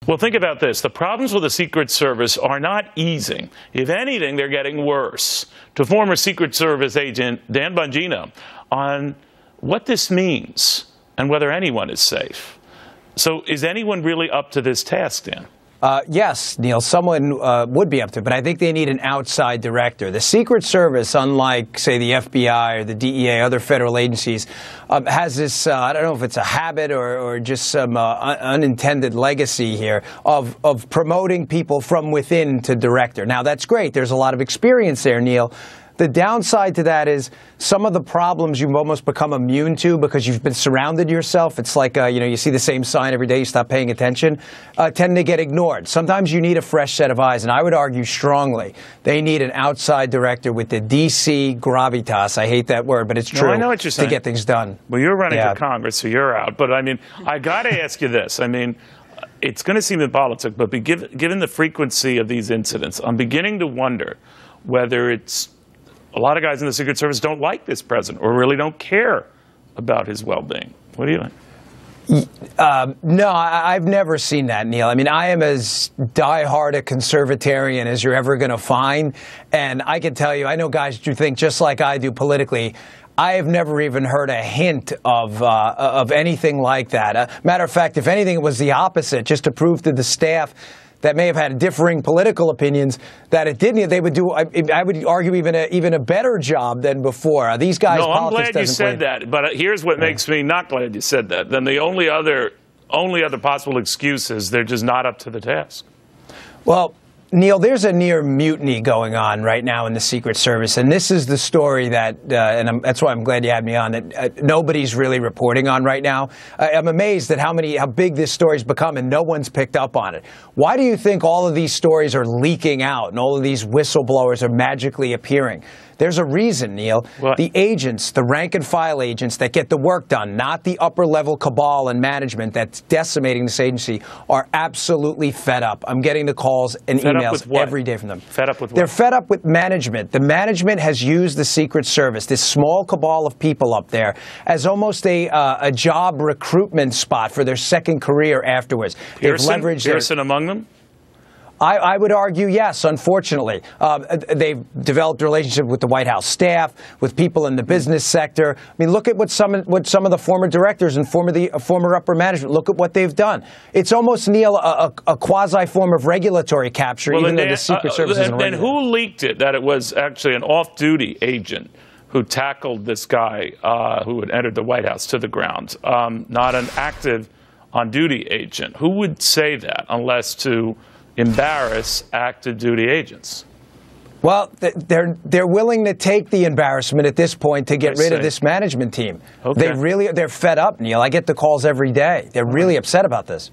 Well, think about this. The problems with the Secret Service are not easing. If anything, they're getting worse. To former Secret Service agent Dan Bongino on what this means and whether anyone is safe. So is anyone really up to this task, Dan? Yes, Neil, someone would be up to it, but I think they need an outside director. The Secret Service, unlike, say, the FBI or the DEA, other federal agencies, has this, I don't know if it's a habit or just some unintended legacy here of promoting people from within to director. Now, that's great. There's a lot of experience there, Neil. The downside to that is some of the problems you've almost become immune to because you've been surrounded yourself. It's like, you see the same sign every day, you stop paying attention, tend to get ignored. Sometimes you need a fresh set of eyes, and I would argue strongly they need an outside director with the D.C. gravitas. I hate that word, but it's true. No, I know what you're saying. To get things done. Well, you're running for Congress, so you're out. But, I mean, I got to ask you this. I mean, it's going to seem in politics, but given the frequency of these incidents, I'm beginning to wonder whether it's a lot of guys in the Secret Service don't like this president or really don't care about his well-being. What do you think? No, I've never seen that, Neil. I mean, I am as diehard a conservatarian as you're ever going to find. And I can tell you, I know guys who think just like I do politically. I have never even heard a hint of anything like that. Matter of fact, if anything, it was the opposite, just to prove to the staff that may have had differing political opinions, that it didn't. They would do, I would argue, even a better job than before. These guys. No, I'm glad you said that. But here's what makes me not glad you said that. Then the only other possible excuse is they're just not up to the task. Well, Neil, there's a near mutiny going on right now in the Secret Service, and this is the story that, that's why I'm glad you had me on, that nobody's really reporting on right now. I'm amazed at how big this story's become, and no one's picked up on it. Why do you think all of these stories are leaking out and all of these whistleblowers are magically appearing? There's a reason, Neil. What? The agents, the rank-and-file agents that get the work done, not the upper-level cabal and management that's decimating this agency, are absolutely fed up. I'm getting the calls and emails every day from them. Fed up with what? They're fed up with management. The management has used the Secret Service, this small cabal of people up there, as almost a job recruitment spot for their second career afterwards. Pearson among them? I would argue yes, unfortunately. They've developed a relationship with the White House staff, with people in the business sector. I mean, look at what some of the former directors and former upper management, look at what they've done. It's almost, Neil, a quasi-form of regulatory capture, even though the Secret Service isn't regulated. Then who leaked it, that it was actually an off-duty agent who tackled this guy who had entered the White House to the ground, not an active on-duty agent? Who would say that unless to embarrass active duty agents? Well, they're willing to take the embarrassment at this point to get rid of this management team. Okay. They're fed up, Neil. I get the calls every day. They're really upset about this.